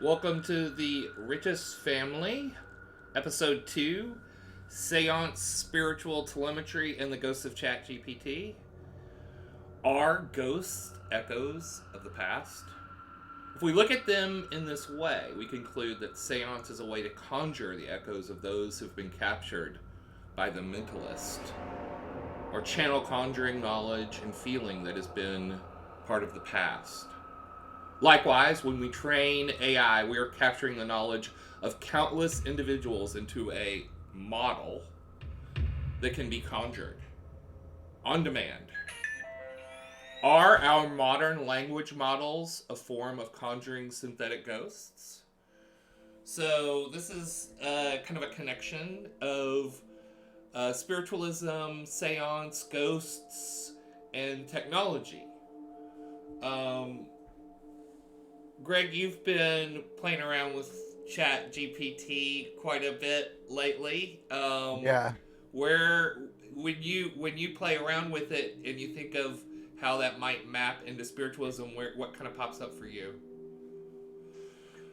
Welcome to the Richest family, episode 2, Seance, Spiritual Telemetry, and the Ghosts of ChatGPT. Are ghosts echoes of the past? If we look at them in this way, we conclude that seance is a way to conjure the echoes of those who've been captured by the mentalist, or channel conjuring knowledge and feeling that has been part of the past. Likewise, when we train AI, we are capturing the knowledge of countless individuals into a model that can be conjured on demand. Are our modern language models a form of conjuring synthetic ghosts? So, this is kind of a connection of spiritualism, seance, ghosts, and technology. Greg, you've been playing around with Chat GPT quite a bit lately. Yeah. Where when you play around with it and you think of how that might map into spiritualism, what kind of pops up for you?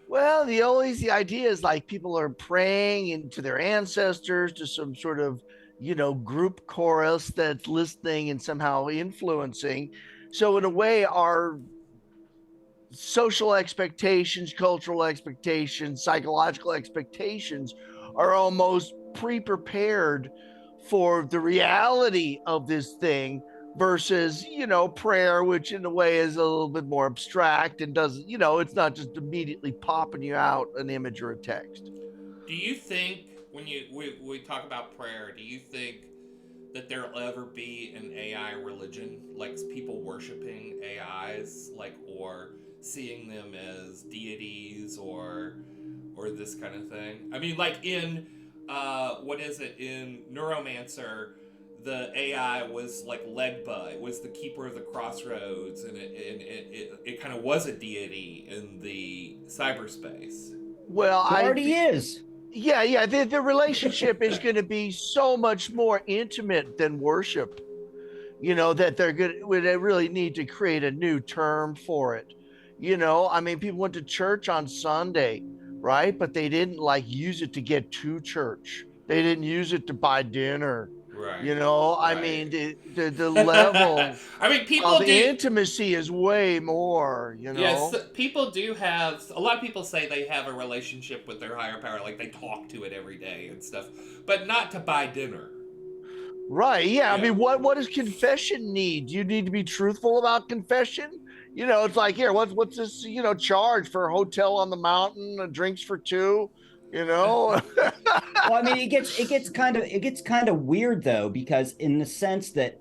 Well, the idea is like people are praying into their ancestors to some sort of, group chorus that's listening and somehow influencing. So in a way, our social expectations, cultural expectations, psychological expectations are almost pre-prepared for the reality of this thing versus prayer, which in a way is a little bit more abstract and doesn't, it's not just immediately popping you out an image or a text. Do you think when we talk about prayer, do you think that there'll ever be an AI religion, like people worshiping AIs, like, or seeing them as deities, or this kind of thing? I mean, like in what is it in Neuromancer? The AI was like Legba. It was the keeper of the crossroads, and it kind of was a deity in the cyberspace. Well, It already is. yeah, the relationship is going to be so much more intimate than worship. That they really need to create a new term for it. I mean, people went to church on Sunday, right? But they didn't like use it to get to church. They didn't use it to buy dinner. Right. I Right. mean, the level I mean, of people do. intimacy is way more. Yes, people do have. A lot of people say they have a relationship with their higher power, like they talk to it every day and stuff, but not to buy dinner. Right. Yeah. I Yeah. mean, what does confession need? Do you need to be truthful about confession? It's like, here, what's this, charge for a hotel on the mountain, drinks for two, you know? Well, I mean, it gets kind of weird though, because in the sense that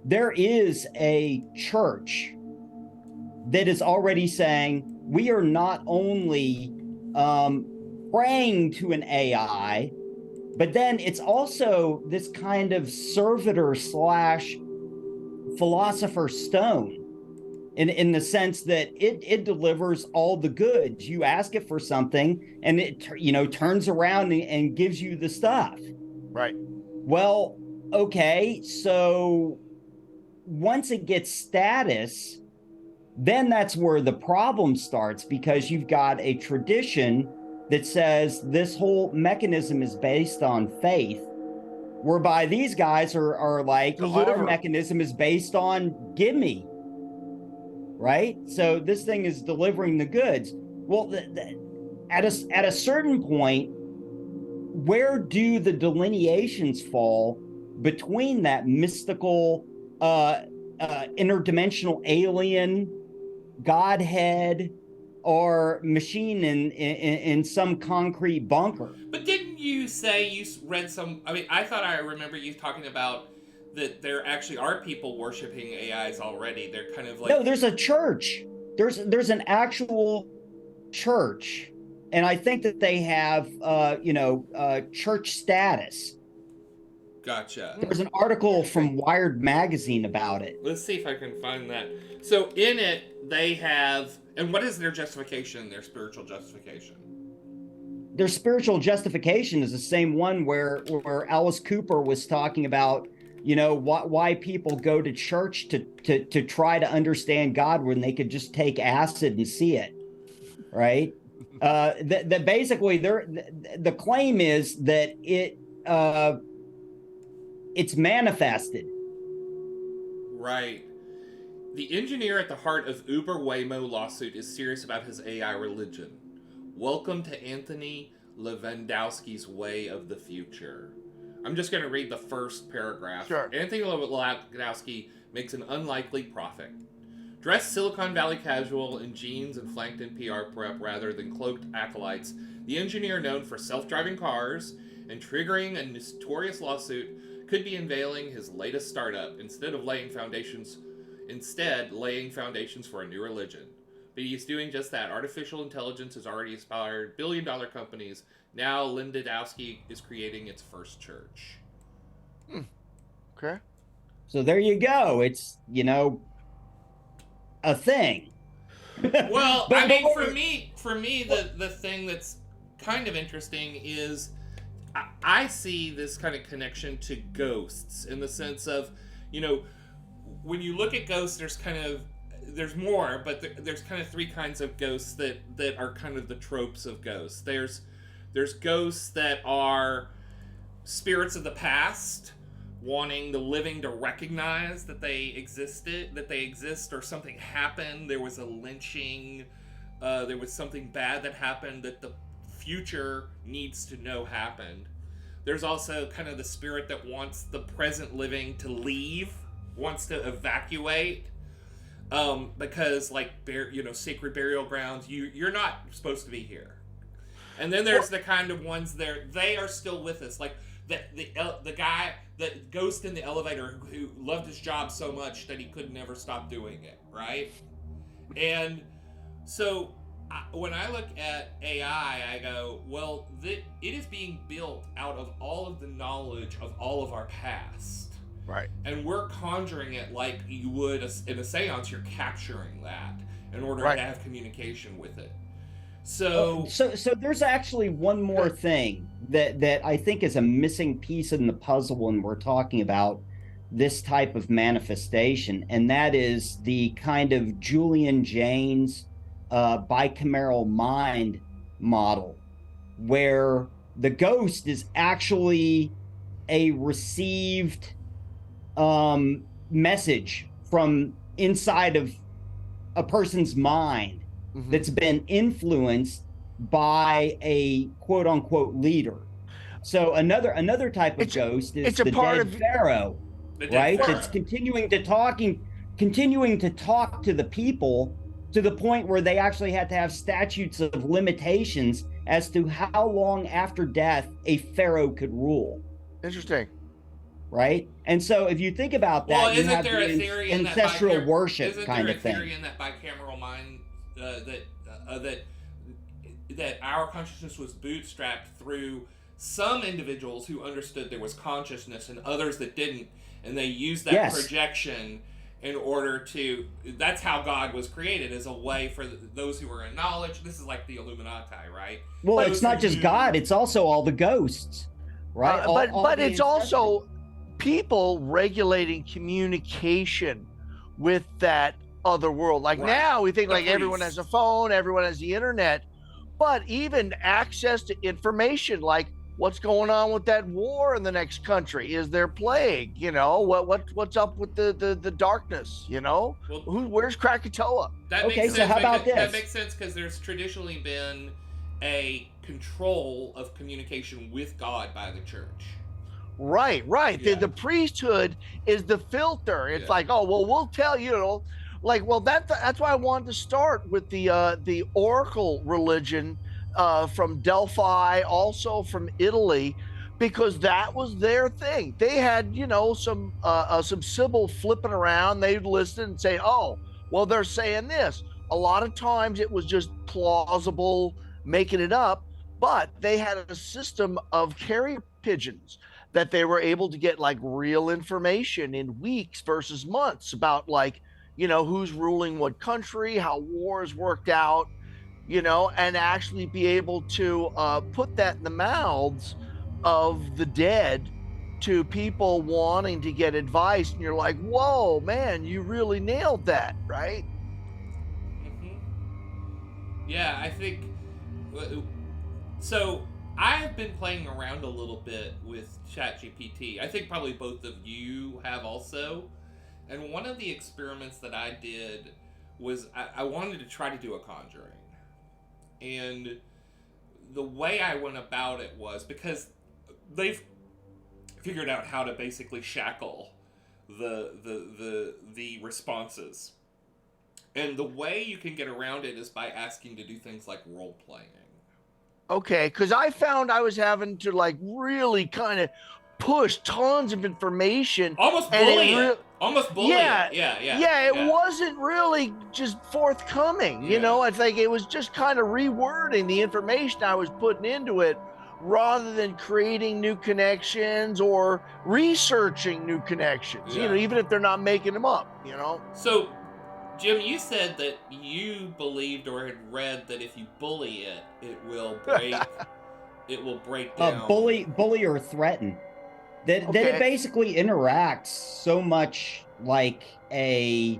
there is a church that is already saying we are not only praying to an AI, but then it's also this kind of servitor slash philosopher stone in the sense that it delivers all the goods. You ask it for something and it turns around and gives you the stuff. Right. Well, okay, so once it gets status, then that's where the problem starts, because you've got a tradition that says this whole mechanism is based on faith, whereby these guys are like, our Deliver. mechanism is based on give me, right? So this thing is delivering the goods. Well, at a certain point, where do the delineations fall between that mystical, interdimensional alien, godhead, or machine in some concrete bunker? But didn't you say you read some? I mean, I thought I remember you talking about that there actually are people worshiping AIs already. They're kind of like. No, there's a church. There's an actual church, and I think that they have church status. Gotcha. There's an article from Wired magazine about it. Let's see if I can find that. So in it, they have. And what is their justification, their spiritual justification? Their spiritual justification is the same one where Alice Cooper was talking about, why people go to church to try to understand God when they could just take acid and see it, right? That basically the claim is that it's manifested. Right. The engineer at the heart of Uber Waymo lawsuit is serious about his AI religion. Welcome to Anthony Lewandowski's way of the future. I'm just going to read the first paragraph. Sure. Anthony Lewandowski makes an unlikely profit. Dressed Silicon Valley casual in jeans and flanked in PR prep rather than cloaked acolytes, the engineer known for self-driving cars and triggering a notorious lawsuit could be unveiling his latest startup instead laying foundations for a new religion. But he's doing just that. Artificial intelligence has already inspired billion-dollar companies. Now Lewandowski is creating its first church. Okay. So there you go. It's, a thing. Well, I mean, for me, the thing that's kind of interesting is I see this kind of connection to ghosts in the sense of, when you look at ghosts, there's more, but there's kind of three kinds of ghosts that are kind of the tropes of ghosts. There's ghosts that are spirits of the past, wanting the living to recognize that they exist, or something happened. There was a lynching, there was something bad that happened that the future needs to know happened. There's also kind of the spirit that wants the present living to leave, wants to evacuate, because sacred burial grounds, you're not supposed to be here. And then there's the kind of ones they are still with us, like the guy, the ghost in the elevator who loved his job so much that he could never stop doing it, right? And so when I look at AI, I go, well, it is being built out of all of the knowledge of all of our past. Right. And we're conjuring it like you would in a seance. You're capturing that in order to have communication with it. So there's actually one more thing that I think is a missing piece in the puzzle when we're talking about this type of manifestation, and that is the kind of Julian Jaynes bicameral mind model, where the ghost is actually a received message from inside of a person's mind that's been influenced by a quote unquote leader. So another type of ghost is the dead pharaoh, right? That's continuing to talk to the people to the point where they actually had to have statutes of limitations as to how long after death a pharaoh could rule. Interesting. Right? And so if you think about that, you have the ancestral worship kind of thing. Isn't there a theory in that bicameral mind that our consciousness was bootstrapped through some individuals who understood there was consciousness and others that didn't, and they used that projection in order to... That's how God was created, as a way for those who were in knowledge. This is like the Illuminati, right? Well, those it's not just God, it's also all the ghosts, right? But it's also people regulating communication with that other world. Like now we think everyone has a phone, everyone has the internet, but even access to information, like what's going on with that war in the next country? Is there plague? What's up with the darkness? Where's Krakatoa? So how about this? That makes sense because there's traditionally been a control of communication with God by the church. Right. Yeah. The priesthood is the filter. It's like, oh well, we'll tell you. That's why I wanted to start with the oracle religion from Delphi, also from Italy, because that was their thing. They had some Sybil flipping around. They'd listen and say, oh well, they're saying this. A lot of times it was just plausible, making it up, but they had a system of carrier pigeons that they were able to get real information in weeks versus months about who's ruling what country, how wars worked out, and actually be able to put that in the mouths of the dead to people wanting to get advice. And you're like, whoa, man, you really nailed that, right? Yeah, I think So I've been playing around a little bit with ChatGPT. I think probably both of you have also. And one of the experiments that I did was I wanted to try to do a conjuring. And the way I went about it was because they've figured out how to basically shackle the responses. And the way you can get around it is by asking to do things like role playing. Okay, because I found I was having to like really kind of push tons of information. Almost and bully it. it. Almost bully Yeah, it. Yeah, yeah. yeah, it yeah. wasn't really just forthcoming. You Yeah. know, I think it was just kind of rewording the information I was putting into it rather than creating new connections or researching new connections, you know, Yeah. even if they're not making them up, you know. So, Jim, you said that you believed or had read that if you bully it, it will break. It will break down. Bully or threaten. That it Okay. basically interacts so much like a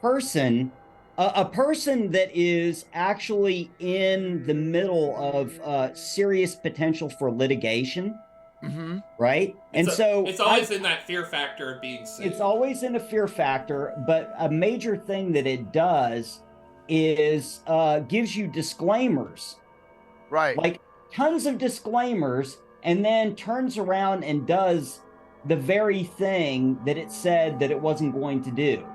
person, a person that is actually in the middle of serious potential for litigation, Mm-hmm. right? It's always in that fear factor of being sued. It's always in a fear factor, but a major thing that it does is gives you disclaimers, Right. like tons of disclaimers, and then turns around and does the very thing that it said that it wasn't going to do.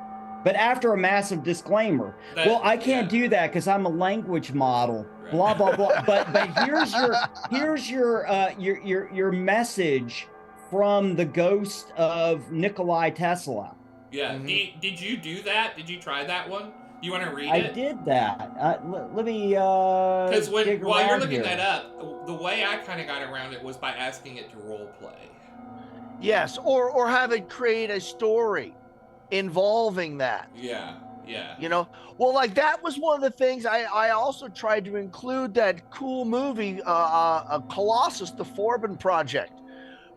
But after a massive disclaimer, I can't do that because I'm a language model. Right. Blah blah blah. But here's your message from the ghost of Nikola Tesla. Yeah. Mm-hmm. Did you do that? Did you try that one? You want to read it? I did that. Let me. Because while you're looking here. that up, the way I kind of got around it was by asking it to role play. Yes, or have it create a story involving that. Yeah. You know, well, like that was one of the things I also tried to include that cool movie, Colossus, the Forbin Project,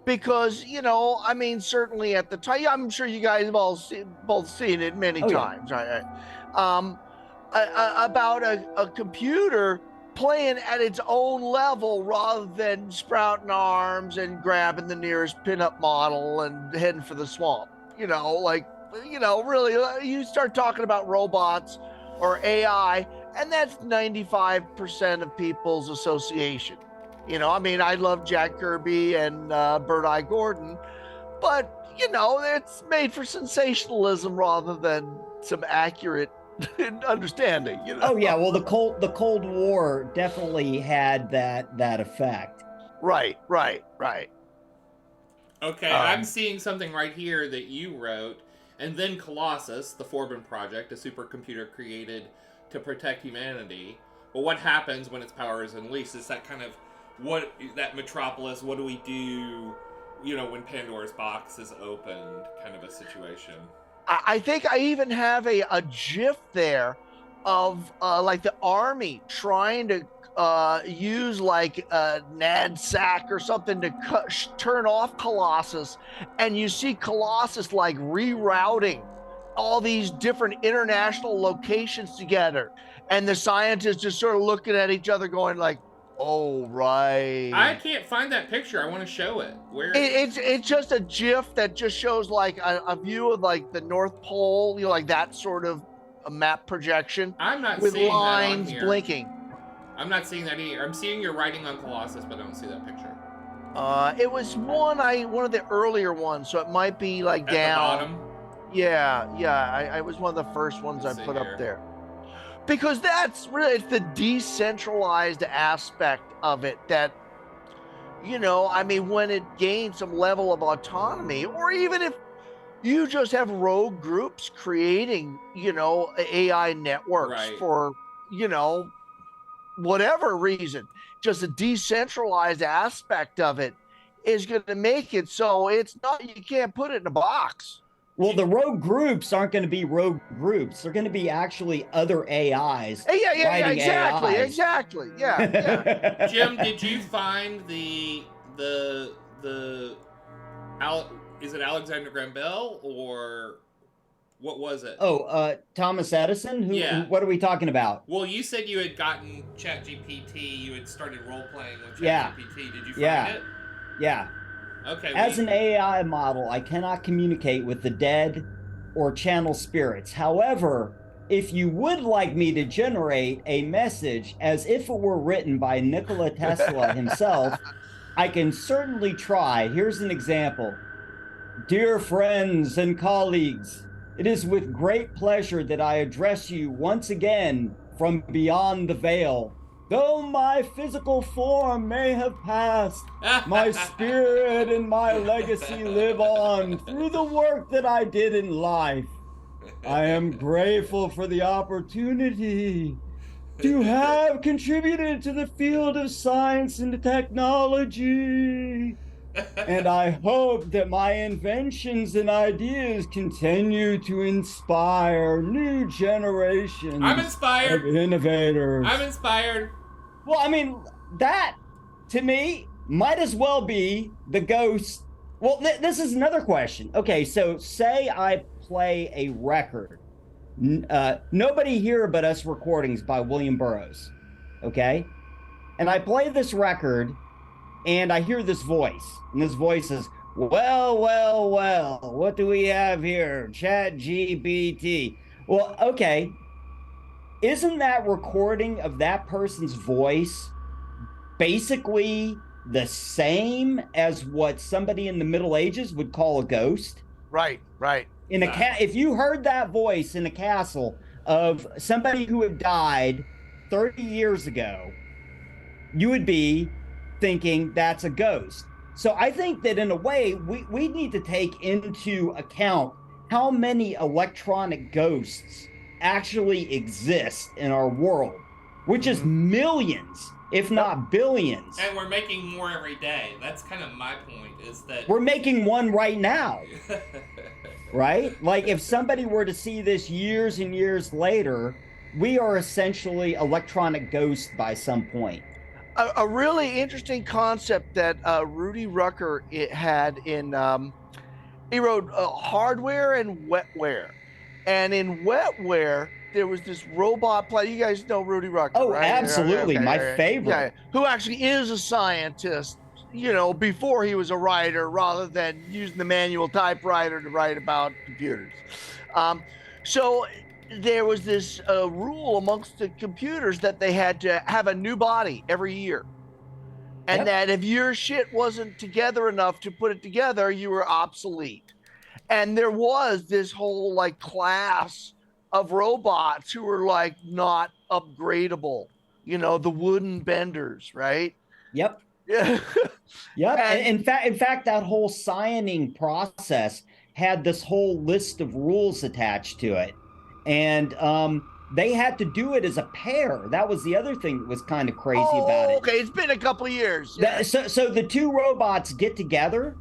because, you know, I mean, certainly at the time, I'm sure you guys have all both seen it many times, right? About a computer playing at its own level rather than sprouting arms and grabbing the nearest pinup model and heading for the swamp. You know, like, you know, really, you start talking about robots or AI, and that's 95% of people's association. You know, I mean, I love Jack Kirby and Bird Eye Gordon, but, you know, it's made for sensationalism rather than some accurate understanding, you know. Oh yeah, well the Cold War definitely had that effect. Right. Okay, I'm seeing something right here that you wrote. And then Colossus, the Forbin Project, a supercomputer created to protect humanity. But what happens when its power is unleashed? Is that kind of that Metropolis, what do we do, you know, when Pandora's box is opened kind of a situation? I think I even have a GIF there of like the army trying to use like a NADSAC or something to turn off Colossus, and you see Colossus like rerouting all these different international locations together, and the scientists just sort of looking at each other going like, oh, right. I can't find that picture. I want to show it. Where? It's just a GIF that just shows like a view of like the North Pole, you know, like that sort of a map projection. I'm not with seeing lines that on here. blinking. I'm not seeing that either. I'm seeing your writing on Colossus, but I don't see that picture. It was one of the earlier ones, so it might be like at down. The bottom? Yeah. I was one of the first ones I put up there. Because that's really, it's the decentralized aspect of it that, you know, I mean, when it gains some level of autonomy, or even if you just have rogue groups creating, you know, AI networks for, you know, whatever reason, just a decentralized aspect of it is going to make it so it's not, you can't put it in a box. Well, the rogue groups aren't going to be rogue groups. They're going to be actually other AIs. Yeah, exactly. Yeah. Jim, did you find is it Alexander Graham Bell or What was it? Oh, Thomas Edison? Yeah. What are we talking about? Well, you said you had gotten ChatGPT. You had started role playing with Yeah. ChatGPT. Did you find Yeah. it? Yeah. Okay. As an AI model, I cannot communicate with the dead or channel spirits. However, if you would like me to generate a message as if it were written by Nikola Tesla himself, I can certainly try. Here's an example. Dear friends and colleagues, it is with great pleasure that I address you once again from beyond the veil. Though my physical form may have passed, my spirit and my legacy live on through the work that I did in life. I am grateful for the opportunity to have contributed to the field of science and technology. And I hope that my inventions and ideas continue to inspire new generations I'm inspired. of innovators. I'm inspired. Well, I mean, that to me might as well be the ghost. Well, this is another question. Okay, so say I play a record. Nobody here but us recordings by William Burroughs. Okay? And I play this record and I hear this voice. And this voice is, well, well, well, what do we have here? ChatGPT. Well, okay. Isn't that recording of that person's voice basically the same as what somebody in the Middle Ages would call a ghost? Right. If you heard that voice in a castle of somebody who had died 30 years ago, you would be thinking that's a ghost. So I think that in a way, we need to take into account how many electronic ghosts actually exist in our world, which is millions, if not billions. And we're making more every day. That's kind of my point, is that we're making one right now. Right? Like if somebody were to see this years and years later, we are essentially electronic ghosts by some point. A really interesting concept that Rudy Rucker had in he wrote hardware and wetware, and in wetware there was this robot play. You guys know Rudy Rucker, oh, right? absolutely, Okay, my favorite. Yeah, who actually is a scientist, you know, before he was a writer, rather than using the manual typewriter to write about computers. So there was this rule amongst the computers that they had to have a new body every year. And that if your shit wasn't together enough to put it together, you were obsolete. And there was this whole like class of robots who were like not upgradable, you know, the wooden benders, right? Yep. Yeah. Yep. And in fact, that whole signing process had this whole list of rules attached to it. And they had to do it as a pair. That was the other thing that was kind of crazy about it. Okay, it's been a couple of years. Yeah. So the two robots get together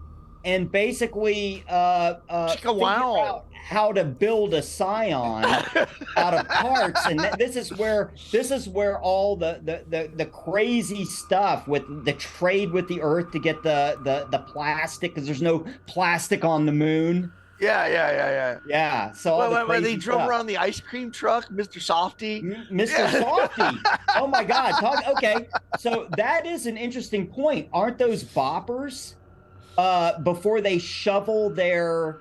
and basically figure out how to build a scion out of parts. And this is where all the crazy stuff with the trade with the Earth to get the plastic, because there's no plastic on the moon. Yeah. So when they drove around the ice cream truck, Mr. Softy. Mr. Softy. Oh my God. Okay. So that is an interesting point. Aren't those boppers before they shovel their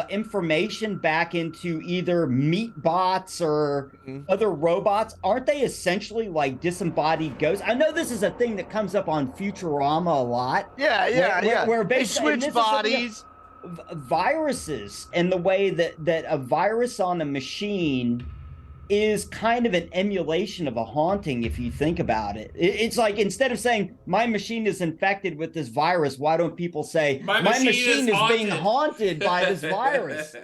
information back into either meat bots or other robots? Aren't they essentially like disembodied ghosts? I know this is a thing that comes up on Futurama a lot. Where they switch bodies. Viruses, and the way that a virus on a machine is kind of an emulation of a haunting, if you think about it. It's like, instead of saying my machine is infected with this virus, why don't people say my machine is being haunted by this virus?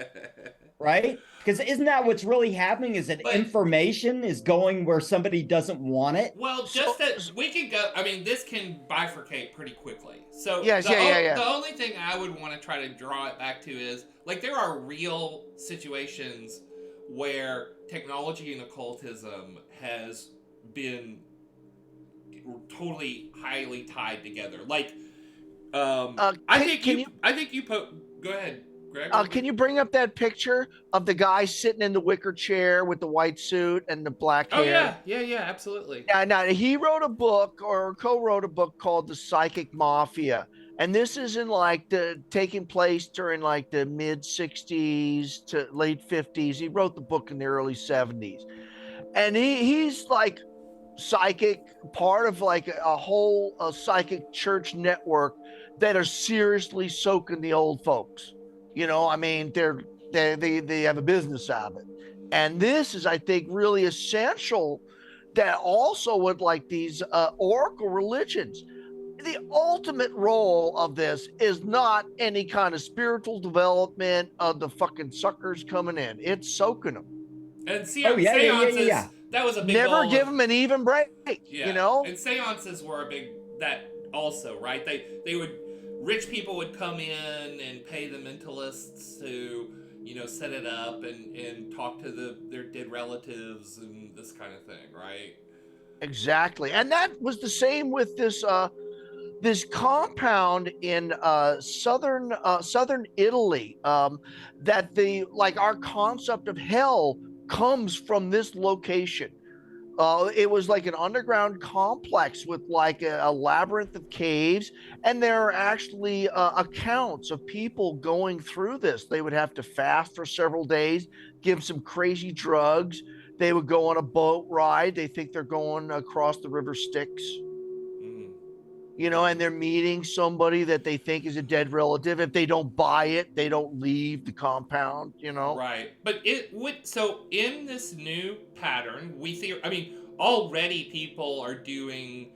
Right? Because isn't that what's really happening, is that information is going where somebody doesn't want it? Well, that we can go, I mean, this can bifurcate pretty quickly. So the only thing I would want to try to draw it back to is, like, there are real situations where technology and occultism has been totally highly tied together. Like, go ahead. Greg? Can you bring up that picture of the guy sitting in the wicker chair with the white suit and the black Oh hair? yeah, absolutely. Yeah, now he wrote a book or co-wrote a book called The Psychic Mafia. And this is in like the taking place during like the mid 60s to late 50s. He wrote the book in the early 70s. And he's like psychic, part of like a whole psychic church network that are seriously soaking the old folks. I mean, they have a business out of it. And this is, I think, really essential that also with like these oracle religions, the ultimate role of this is not any kind of spiritual development of the fucking suckers coming in. It's soaking them. And yeah. that was a big Never goal give of, them an even break. yeah. And seances were a big, that also, right? Rich people would come in and pay the mentalists to, set it up and talk to their dead relatives and this kind of thing, right? Exactly. And that was the same with this compound in southern Italy, that our concept of hell comes from this location. It was like an underground complex with like a labyrinth of caves, and there are actually accounts of people going through this. They would have to fast for several days, give some crazy drugs. They would go on a boat ride. They think they're going across the river Styx, and they're meeting somebody that they think is a dead relative. If they don't buy it, they don't leave the compound, Right. But so in this new pattern, already people are doing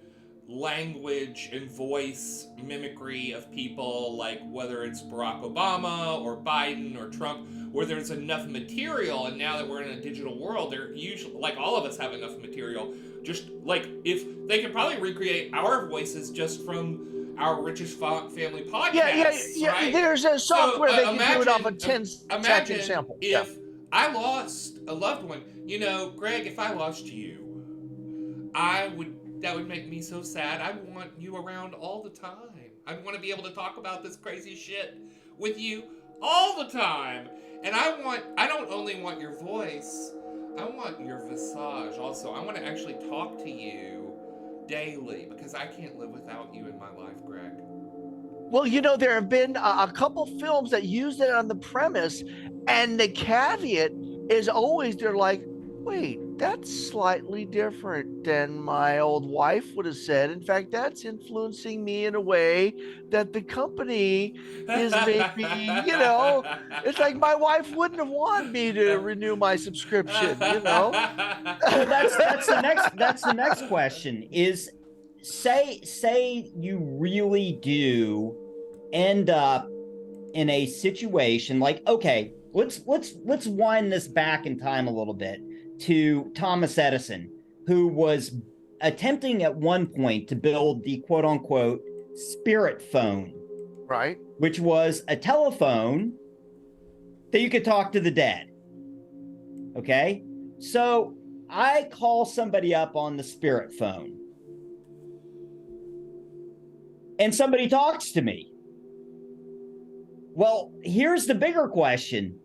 language and voice mimicry of people, like whether it's Barack Obama or Biden or Trump, where there's enough material. And now that we're in a digital world, they're usually, like, all of us have enough material. Just like, if they could probably recreate our voices just from our Richest Family podcast. Yeah. Right? There's a software that can do it off a 10-second sample. If I lost a loved one, Greg, if I lost you, that would make me so sad. I want you around all the time. I want to be able to talk about this crazy shit with you all the time. And I don't only want your voice, I want your visage also. I want to actually talk to you daily, because I can't live without you in my life, Greg. Well, there have been a couple films that use it on the premise, and the caveat is always they're like, wait, that's slightly different than my old wife would have said. In fact, that's influencing me in a way that the company is maybe, it's like my wife wouldn't have wanted me to renew my subscription, Well, that's the next question is, say you really do end up in a situation like, okay, let's wind this back in time a little bit to Thomas Edison, who was attempting at one point to build the quote unquote spirit phone, right? Which was a telephone that you could talk to the dead. Okay. So I call somebody up on the spirit phone and somebody talks to me. Well, here's the bigger question.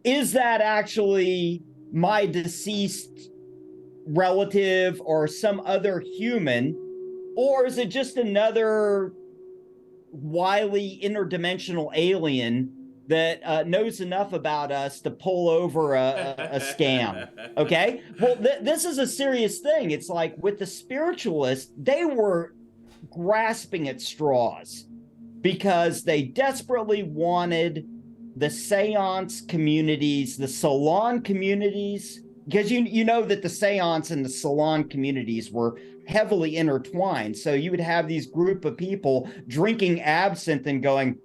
Is that actually my deceased relative or some other human? Or is it just another wily interdimensional alien that knows enough about us to pull over a scam? Okay? Well, this is a serious thing. It's like with the spiritualists, they were grasping at straws because they desperately wanted the seance communities, the salon communities, because you know that the seance and the salon communities were heavily intertwined. So you would have these group of people drinking absinthe and going,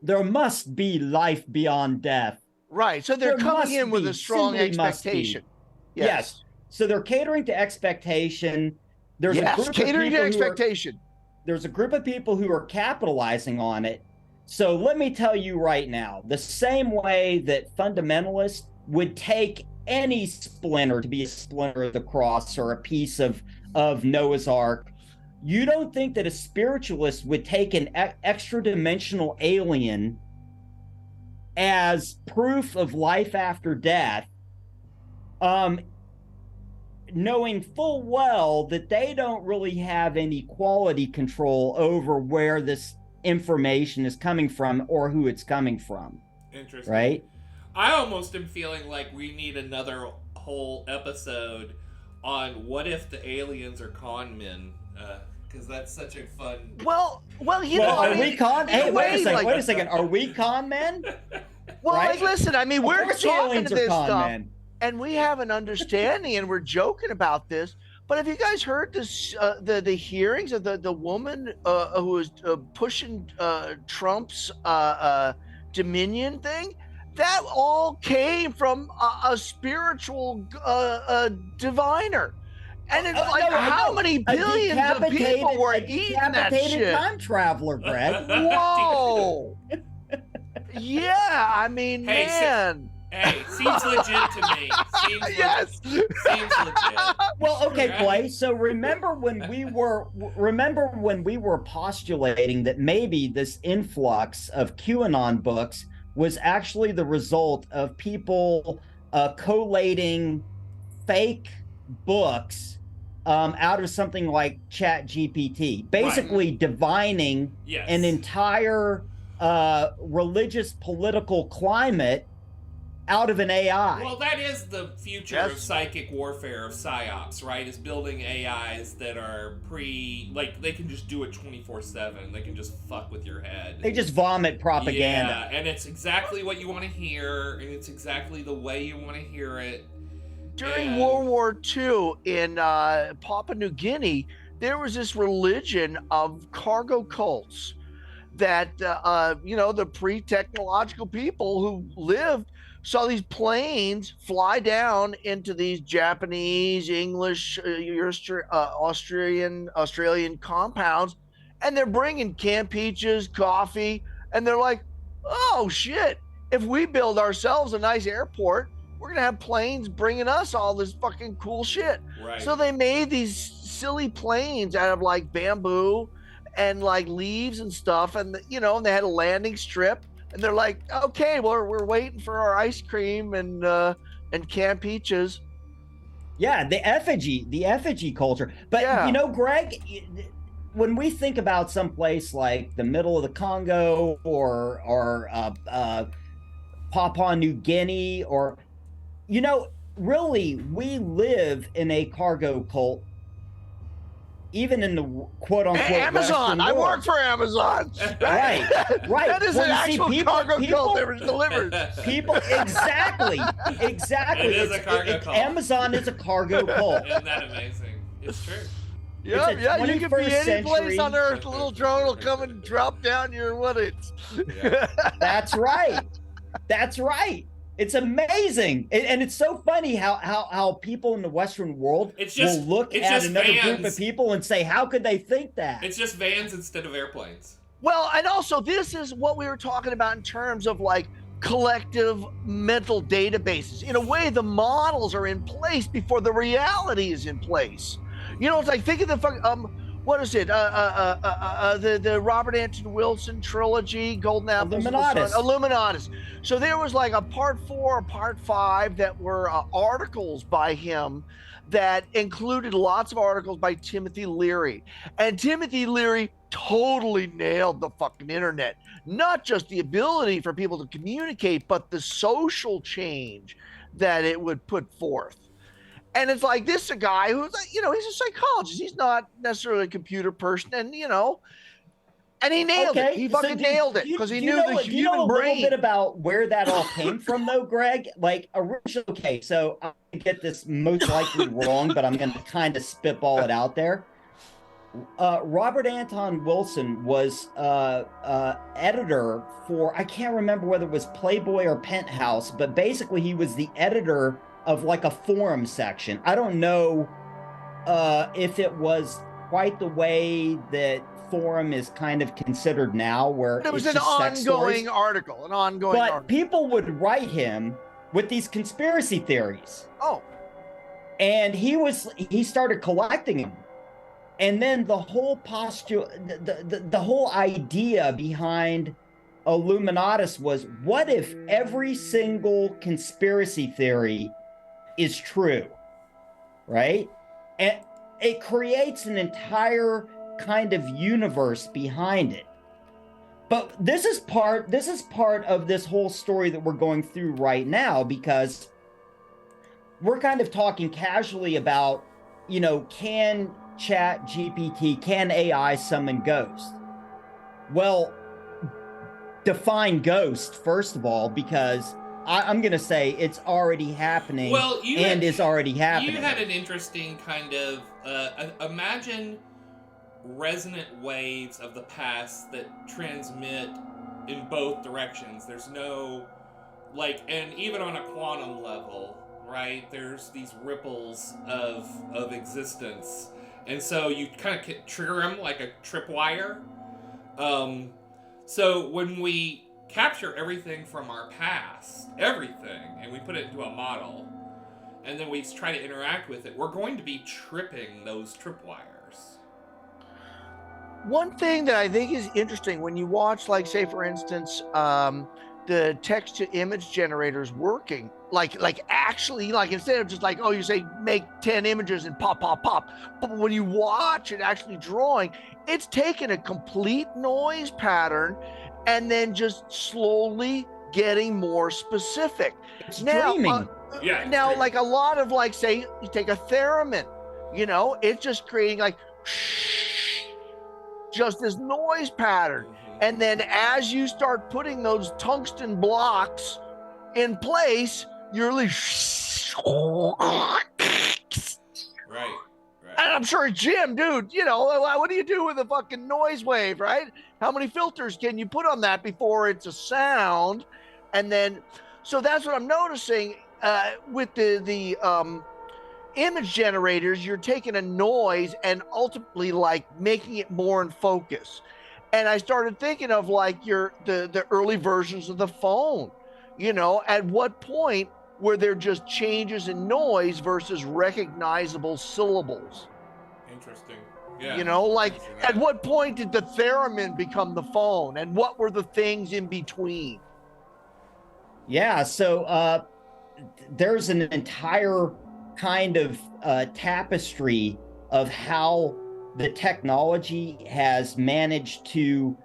there must be life beyond death. Right. So they're coming in with a strong expectation. Yes. So they're catering to expectation. There's a group of people who are capitalizing on it. So let me tell you right now, the same way that fundamentalists would take any splinter to be a splinter of the cross or a piece of Noah's Ark, You don't think that a spiritualist would take an extra dimensional alien as proof of life after death, knowing full well that they don't really have any quality control over where this information is coming from or who it's coming from. Interesting. Right? I almost am feeling like we need another whole episode on what if the aliens are con men, because that's such a fun. Well, you Well, know, are I mean, we con? in a Hey, way, wait a second. Are we con men? Well, right? like, listen, I mean, Of we're course talking aliens to are this con stuff, men. and we have an understanding, and we're joking about this. But have you guys heard this? The hearings of the woman who was pushing Trump's Dominion thing? That all came from a spiritual diviner. And it's how many billions of people were eating that shit? Time traveler, Greg. Whoa. Yeah, I mean, Hey, man. Hey, seems legit to me. Yes. Seems legit. Well, okay, Clay. So remember when we were postulating that maybe this influx of QAnon books was actually the result of people collating fake books out of something like ChatGPT, basically divining an entire religious political climate out of an AI. Well, that is the future of psychic warfare, of psyops, right? Is building AIs that are they can just do it 24/7. They can just fuck with your head. They just vomit propaganda. Yeah, and it's exactly what you want to hear, and it's exactly the way you want to hear it. During World War II in Papua New Guinea, there was this religion of cargo cults that, the pre-technological people who lived saw these planes fly down into these Japanese, English, Australian compounds, and they're bringing canned peaches, coffee, and they're like, oh shit, if we build ourselves a nice airport, we're gonna have planes bringing us all this fucking cool shit. Right. So they made these silly planes out of like bamboo and like leaves and stuff, and and they had a landing strip. And they're like, okay, well, we're waiting for our ice cream and canned peaches. Yeah, the effigy culture. But Greg, when we think about some place like the middle of the Congo or Papua New Guinea, or really, we live in a cargo cult. Even in the quote-unquote Amazon, I work for Amazon. Right. That is an actual cargo cult that was delivered. People, exactly. It is a cargo cult. Amazon is a cargo cult. Isn't that amazing? It's true. Yeah, you can be any place on Earth. A little drone will come and drop down your woodage. Yeah. That's right. It's amazing, and it's so funny how people in the Western world will look at another group of people and say, "How could they think that?" It's just vans instead of airplanes. Well, and also this is what we were talking about in terms of like collective mental databases. In a way, the models are in place before the reality is in place. It's like think of the what is it? The Robert Anton Wilson trilogy, Golden Apples, Illuminatus. So there was like a part 4 or part 5 that were articles by him that included lots of articles by Timothy Leary. And Timothy Leary totally nailed the fucking internet. Not just the ability for people to communicate, but the social change that it would put forth. And it's like, this is a guy who's, he's a psychologist. He's not necessarily a computer person. And, and he nailed it. He fucking nailed it because he knew the human brain. Do you know a little bit about where that all came from, though, Greg? Like, originally, okay, so I'm going to get this most likely wrong, but I'm going to kind of spitball it out there. Robert Anton Wilson was editor for, I can't remember whether it was Playboy or Penthouse, but basically he was the editor of like a forum section. I don't know if it was quite the way that forum is kind of considered now, where it was an ongoing article, but people would write him with these conspiracy theories. Oh. And he started collecting them. And then the whole the whole idea behind Illuminatus was, what if every single conspiracy theory is true, right? And it creates an entire kind of universe behind it. But this is part of this whole story that we're going through right now, because we're kind of talking casually about, can ChatGPT, can AI summon ghosts? Well, define ghost, first of all, because I'm going to say it's already happening is already happening. You had an interesting kind of, imagine resonant waves of the past that transmit in both directions. There's no, and even on a quantum level, right, there's these ripples of existence. And so you kind of trigger them like a tripwire. So when we capture everything from our past, everything, and we put it into a model, and then we try to interact with it, we're going to be tripping those tripwires. One thing that I think is interesting when you watch, say, for instance, the text to image generators working, actually, instead of just you say make 10 images and pop, but when you watch it actually drawing, it's taken a complete noise pattern and then just slowly getting more specific. It's dreaming. Now, a lot of say you take a theremin, it's just creating just this noise pattern. And then as you start putting those tungsten blocks in place, you're really right. And I'm sure, Jim, dude, what do you do with a fucking noise wave, right? How many filters can you put on that before it's a sound? And then, so that's what I'm noticing with the image generators. You're taking a noise and ultimately making it more in focus. And I started thinking of the early versions of the phone. At what point were there just changes in noise versus recognizable syllables? Interesting. Yeah. At what point did the theremin become the phone, and what were the things in between? Yeah, so there's an entire kind of tapestry of how the technology has managed to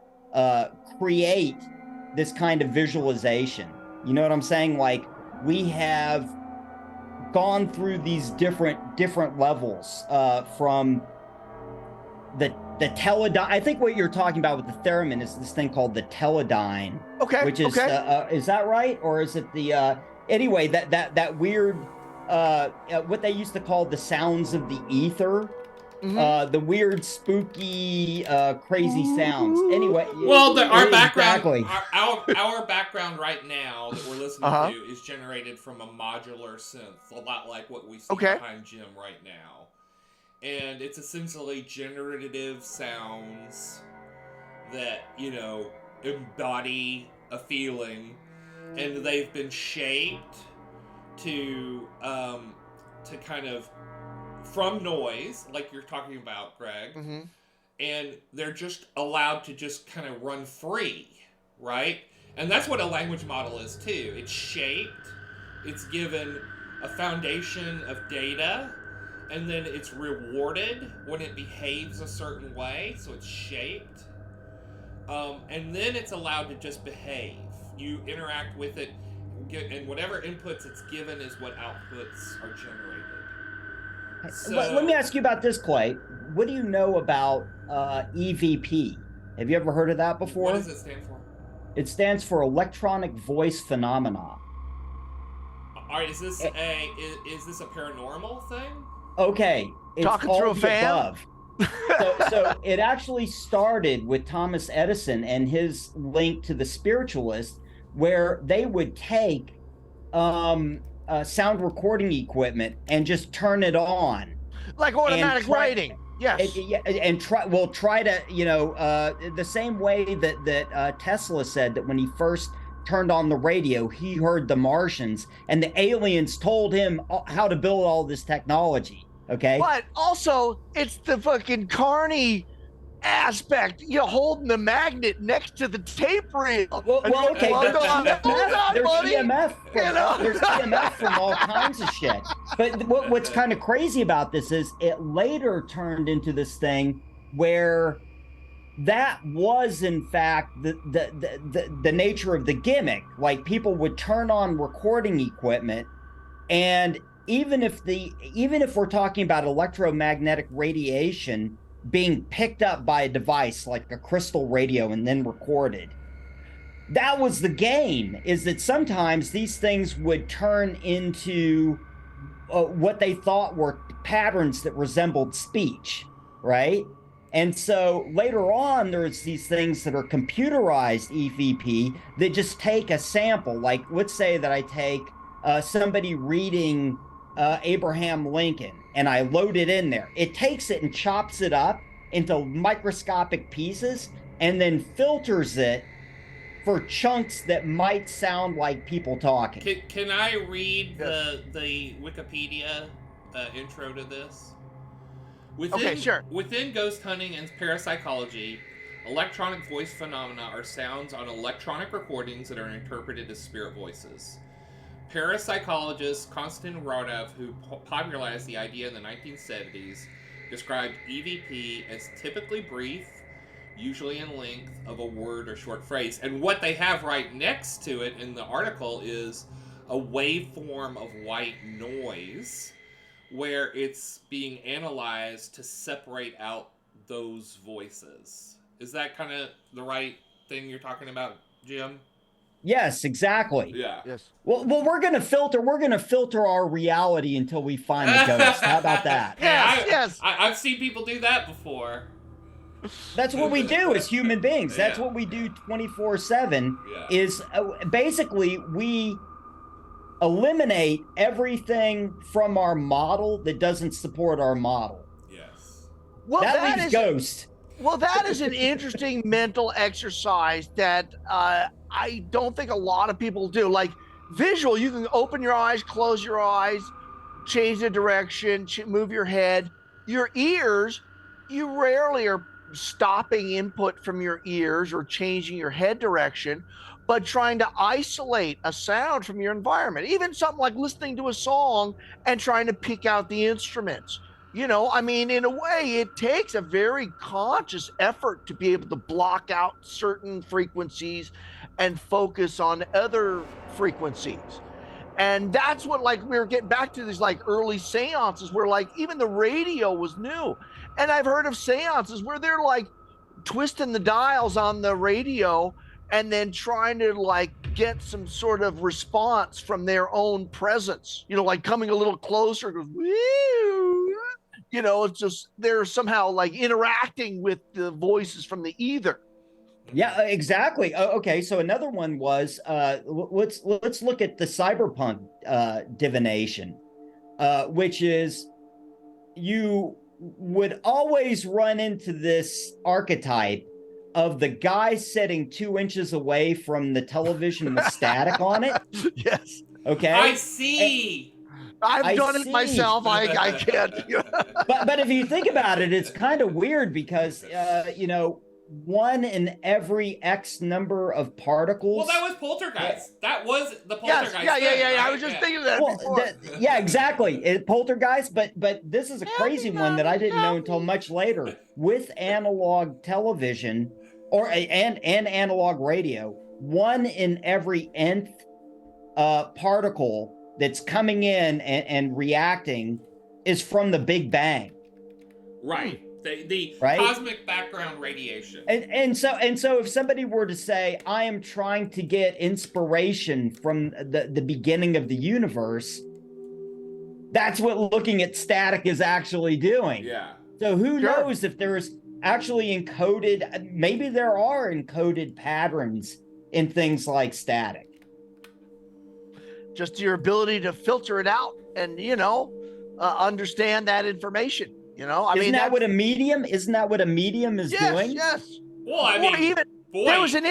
create this kind of visualization. You know what I'm saying? We have gone through these different levels from the teledyne. I think what you're talking about with the theremin is this thing called the teledyne. Okay. Which is is that right, or is it the anyway that weird what they used to call the sounds of the ether? Mm-hmm. The weird, spooky, crazy sounds. Anyway, well, our background, exactly. our background right now that we're listening to is generated from a modular synth, a lot like what we see behind Jim right now, and it's essentially generative sounds that embody a feeling, and they've been shaped to kind of from noise, like you're talking about, Greg, and they're just allowed to just kind of run free, right? And that's what a language model is too. It's shaped, it's given a foundation of data, and then it's rewarded when it behaves a certain way, so it's shaped, and then it's allowed to just behave. You interact with it, and whatever inputs it's given is what outputs are generated. So, let me ask you about this, Clay. What do you know about EVP? Have you ever heard of that before? What does it stand for? It stands for Electronic Voice Phenomena. All right, is this a paranormal thing? Okay, it's talking through a fan. So it actually started with Thomas Edison and his link to the spiritualist, where they would take sound recording equipment and just turn it on, like automatic writing. Yes, and try to the same way that Tesla said that when he first turned on the radio, he heard the Martians, and the aliens told him how to build all this technology. Okay. But also, it's the fucking carny aspect, holding the magnet next to the tape reel. Well, okay, there's EMF there's EMF from all kinds of shit. But what's kind of crazy about this is it later turned into this thing where that was in fact the nature of the gimmick. Like, people would turn on recording equipment, and even if we're talking about electromagnetic radiation being picked up by a device like a crystal radio and then recorded, that was the game, is that sometimes these things would turn into what they thought were patterns that resembled speech, right? And so later on, there's these things that are computerized EVP that just take a sample. Like, let's say that I take somebody reading Abraham Lincoln, and I load it in there. It takes it and chops it up into microscopic pieces and then filters it for chunks that might sound like people talking. Can I read the Wikipedia intro to this? Okay, sure. Within ghost hunting and parapsychology, electronic voice phenomena are sounds on electronic recordings that are interpreted as spirit voices. Parapsychologist Konstantin Rodov, who popularized the idea in the 1970s, described EVP as typically brief, usually in length of a word or short phrase. And what they have right next to it in the article is a waveform of white noise, where it's being analyzed to separate out those voices. Is that kind of the right thing you're talking about, Jim? Yes, exactly. Yeah. Yes. Well, we're gonna filter our reality until we find the ghost. How about that? Yes. I've seen people do that before. That's what we do as human beings. That's Yeah. what we do 24/7. Yeah. Is basically we eliminate everything from our model that doesn't support our model. Yes. Well, that leaves ghost. Well, that is an interesting mental exercise that I don't think a lot of people do. Like visual, you can open your eyes, close your eyes, change the direction, move your head. Your ears, you rarely are stopping input from your ears or changing your head direction, but trying to isolate a sound from your environment. Even something like listening to a song and trying to pick out the instruments. In a way, it takes a very conscious effort to be able to block out certain frequencies and focus on other frequencies. And that's what, like, we were getting back to these like early seances where like even the radio was new. And I've heard of seances where they're like twisting the dials on the radio and then trying to like get some sort of response from their own presence, like coming a little closer, goes, woo. It's just they're somehow like interacting with the voices from the ether. Yeah, exactly. Okay, so another one was let's look at the cyberpunk divination, which is you would always run into this archetype of the guy sitting 2 inches away from the television with static on it. Yes. Okay. I see. I've done it myself. I can't. But if you think about it, it's kind of weird because one in every X number of particles. Well, that was poltergeist. That was the poltergeist. Yes, yeah. Right? I was just thinking of that before. Yeah, exactly. Poltergeist, but this is a crazy one that I didn't know until much later. With analog television and analog radio, one in every nth particle that's coming in and reacting is from the Big Bang. Right. The right? Cosmic background radiation. And so if somebody were to say, I am trying to get inspiration from the beginning of the universe, that's what looking at static is actually doing. Yeah. So who knows if there's actually encoded, maybe there are encoded patterns in things like static. Just your ability to filter it out and, understand that information. Isn't that what a medium is doing? Yes. Well, I mean, even there was an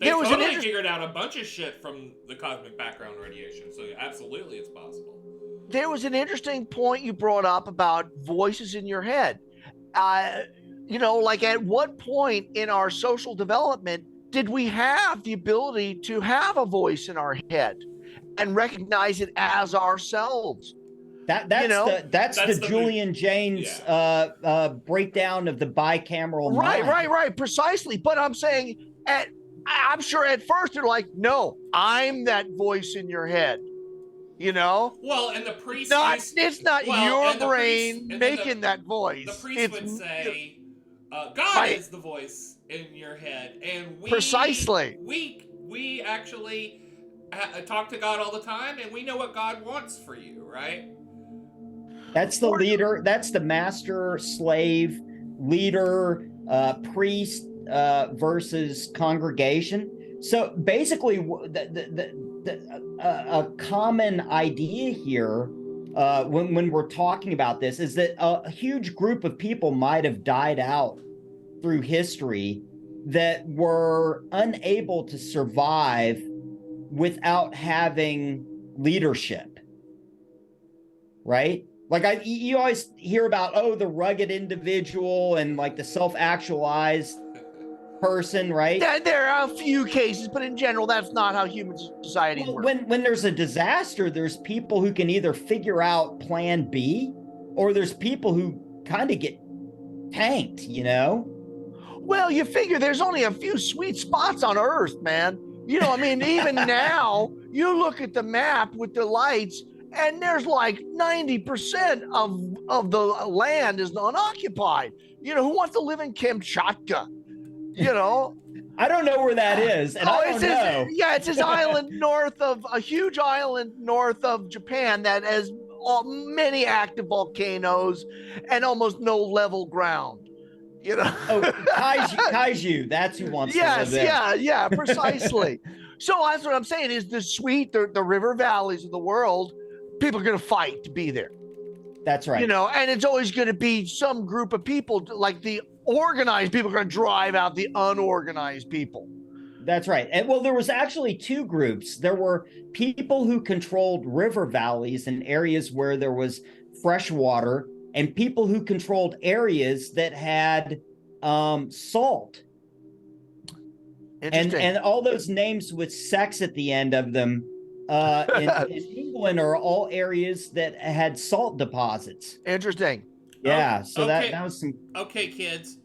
figured out a bunch of shit from the cosmic background radiation. So absolutely, it's possible. there was an interesting point you brought up about voices in your head. Like at what point in our social development did we have the ability to have a voice in our head and recognize it as ourselves? That's That's the the Julian Jaynes breakdown of the bicameral mind. Right, precisely. But I'm saying, I'm sure at first they're like, no, I'm that voice in your head. Well, and the priest it's not your brain priest, making that voice. The priest would say, God right. is the voice in your head, and precisely we actually talk to God all the time, and we know what God wants for you, right? That's the leader. That's the master, slave, leader, priest versus congregation. So basically, a common idea here when we're talking about this is that a huge group of people might have died out through history that were unable to survive without having leadership, right? Like you always hear about, the rugged individual and like the self-actualized person, right? There are a few cases, but in general, that's not how human society works. When there's a disaster, there's people who can either figure out plan B, or there's people who kind of get tanked, Well, you figure there's only a few sweet spots on Earth, man. Even now, you look at the map with the lights, and there's like 90% of the land is unoccupied. Who wants to live in Kamchatka? I don't know where that is, and I don't know. It's this island a huge island north of Japan that has many active volcanoes and almost no level ground. Kaiju, that's who wants to live there. Yeah, precisely. So that's what I'm saying is the river valleys of the world, people are going to fight to be there. That's right. And it's always going to be some group of people, like the organized people are going to drive out the unorganized people. That's right. And well, there was actually two groups. There were people who controlled river valleys and areas where there was fresh water, and people who controlled areas that had salt. And all those names with sex at the end of them in England are all areas that had salt deposits. Interesting. Yeah, so that was some... Okay, kids.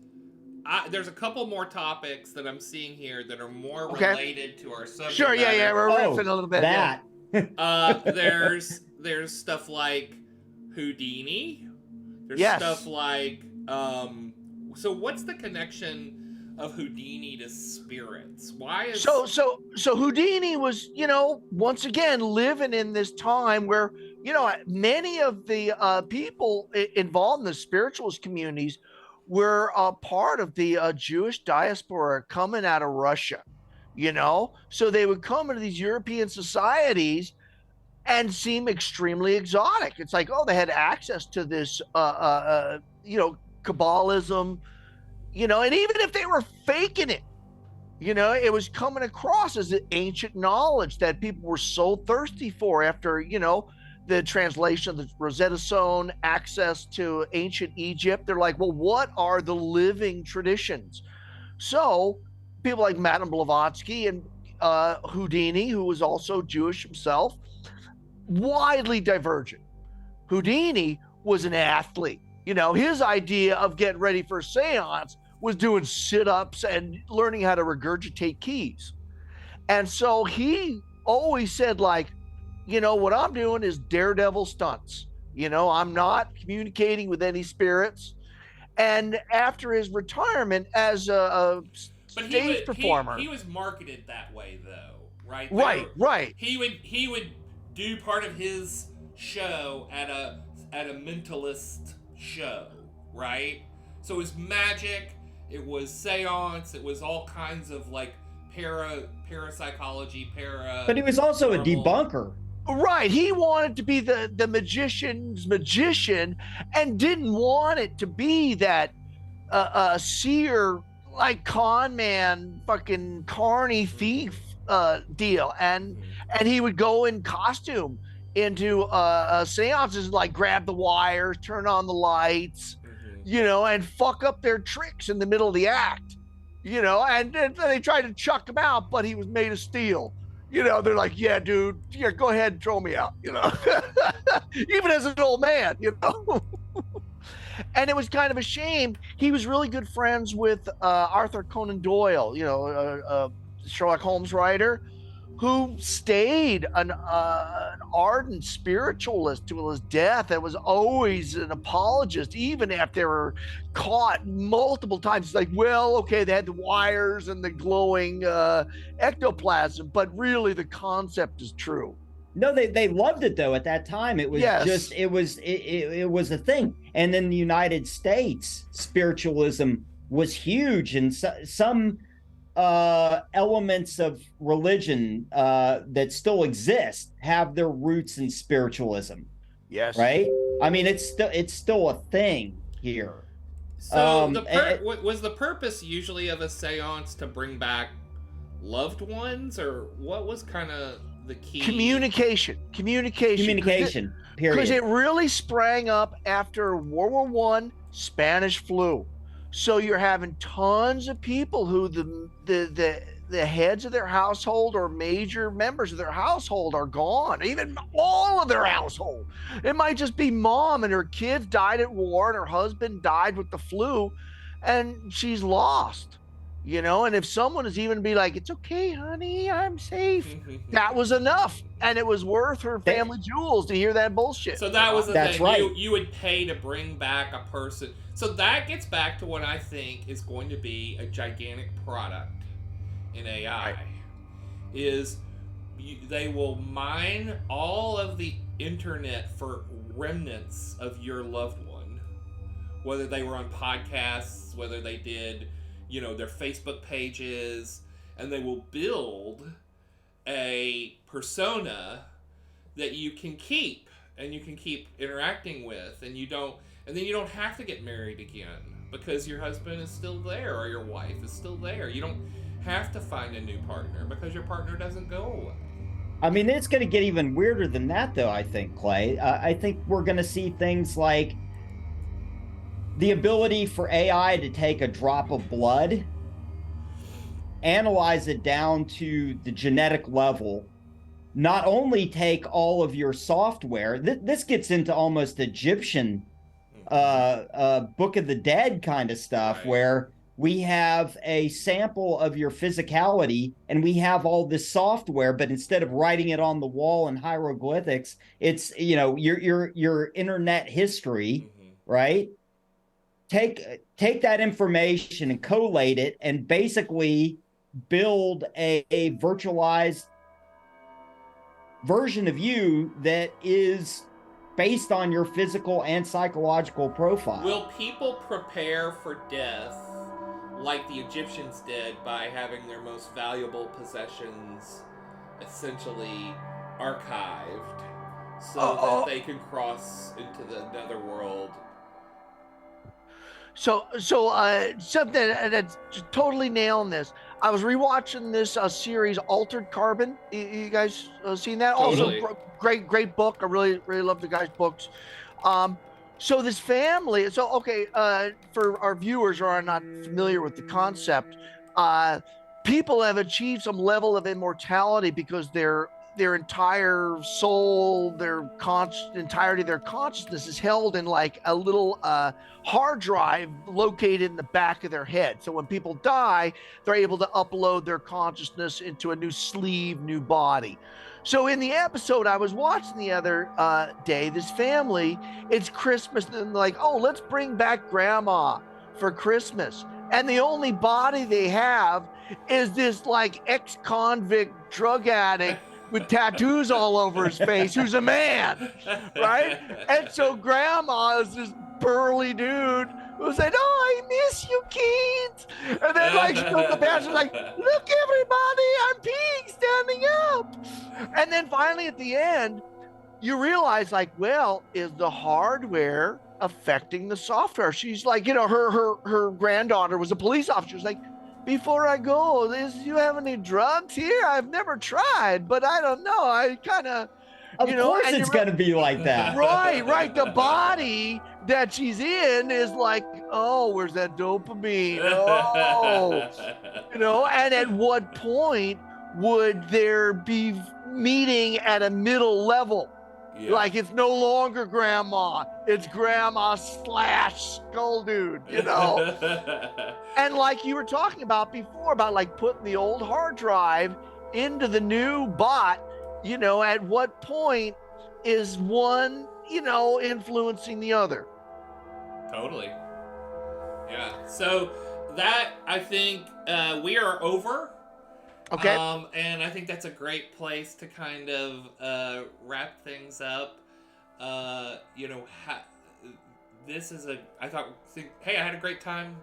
There's a couple more topics that I'm seeing here that are more related to our subject. Sure, yeah, we're riffing a little bit. That. There's stuff like Houdini. There's stuff like so what's the connection of Houdini to spirits? Why is so Houdini was, once again living in this time where, many of the people involved in the spiritualist communities were a part of the Jewish diaspora coming out of Russia, so they would come into these European societies and seem extremely exotic. It's like, they had access to this, Kabbalism, and even if they were faking it, it was coming across as an ancient knowledge that people were so thirsty for after, the translation of the Rosetta Stone, access to ancient Egypt. They're like, well, what are the living traditions? So people like Madame Blavatsky and Houdini, who was also Jewish himself, widely divergent. Houdini was an athlete. His idea of getting ready for a seance was doing sit-ups and learning how to regurgitate keys. And so he always said, like, what I'm doing is daredevil stunts. I'm not communicating with any spirits. And after his retirement as a stage performer, he was marketed that way, though, right? Right. He would do part of his show at a mentalist show, right? So it was magic, it was seance, it was all kinds of like parapsychology, But he was also a debunker. Right. He wanted to be the magician's magician and didn't want it to be that seer, like con man, fucking carny thief deal. And he would go in costume into seances, like grab the wires, turn on the lights, and fuck up their tricks in the middle of the act, and they tried to chuck him out, but he was made of steel. They're like, yeah, dude, yeah, go ahead and throw me out, even as an old man, And it was kind of a shame. He was really good friends with Arthur Conan Doyle, Sherlock Holmes writer, who stayed an ardent spiritualist till his death and was always an apologist, even after they were caught multiple times. It's like, well, okay, they had the wires and the glowing ectoplasm, but really the concept is true. No, they loved it though. At that time, it was just it was a thing. And in the United States, spiritualism was huge, and some elements of religion that still exist have their roots in spiritualism. Yes. Right. I mean, it's still a thing here. So was the purpose usually of a seance to bring back loved ones, or what was kind of the key? Communication. Period. Because it really sprang up after World War I, Spanish flu. So you're having tons of people who the heads of their household or major members of their household are gone, even all of their household. It might just be mom and her kids died at war and her husband died with the flu and she's lost. And if someone is even be like, it's okay, honey, I'm safe, that was enough. And it was worth her family jewels to hear that bullshit. So that was the thing. Right. You would pay to bring back a person. So that gets back to what I think is going to be a gigantic product in AI. Right. They will mine all of the internet for remnants of your loved one. Whether they were on podcasts, whether they did their Facebook pages, and they will build a persona that you can keep and you can keep interacting with, and then you don't have to get married again because your husband is still there or your wife is still there. You don't have to find a new partner because your partner doesn't go away. I mean, it's going to get even weirder than that, though, I think, Clay. I think we're going to see things like the ability for AI to take a drop of blood, analyze it down to the genetic level, not only take all of your software, this gets into almost Egyptian Book of the Dead kind of stuff, right, where we have a sample of your physicality and we have all this software, but instead of writing it on the wall in hieroglyphics, it's, your internet history, right? Take that information and collate it and basically build a virtualized version of you that is based on your physical and psychological profile. Will people prepare for death like the Egyptians did by having their most valuable possessions essentially archived so that they can cross into the netherworld? So something that's totally nailing this. I was rewatching this series, Altered Carbon. You guys seen that? Totally. Also, great book. I really love the guy's books. So this family. So okay, for our viewers who are not familiar with the concept, people have achieved some level of immortality because their entire soul, entirety of their consciousness is held in like a little hard drive located in the back of their head. So when people die, they're able to upload their consciousness into a new sleeve, new body. So in the episode I was watching the other day, this family, it's Christmas, and they're like, oh, let's bring back grandma for Christmas. And the only body they have is this like ex-convict drug addict with tattoos all over his face, who's a man, right? And so grandma is this burly dude who said, oh, I miss you, kids. And then like the pastor's like, look, everybody, I'm peeing standing up. And then finally at the end, you realize like, well, is the hardware affecting the software? She's like, her granddaughter was a police officer. She's like, before I go, do you have any drugs here? I've never tried, but I don't know. I kind of, Of course and it's going to be like that. Right. The body that she's in is like, oh, where's that dopamine? Oh, and at what point would there be meeting at a middle level? Yeah. Like it's no longer grandma, it's grandma / skull dude, And like you were talking about before, about like putting the old hard drive into the new bot, at what point is one, influencing the other? Totally. Yeah. So that, I think, we are over. Okay. And I think that's a great place to kind of wrap things up. This is hey, I had a great time.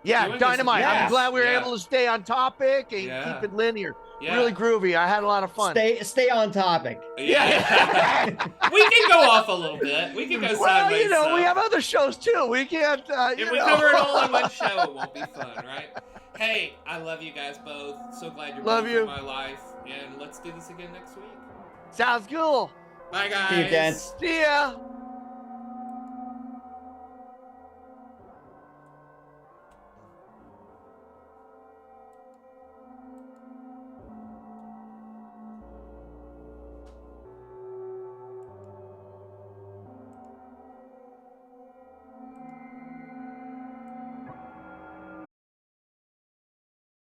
Yeah, dynamite. Yes. I'm glad we were able to stay on topic and keep it linear. Yeah. Really groovy. I had a lot of fun. Stay on topic. Yeah. We can go off a little bit. We can go sideways. Well, we have other shows too. We can't. If we cover it all in one show, it won't be fun, right? Hey, I love you guys both. So glad you're both in my life. And let's do this again next week. Sounds cool. Bye, guys. See you, gents. See ya.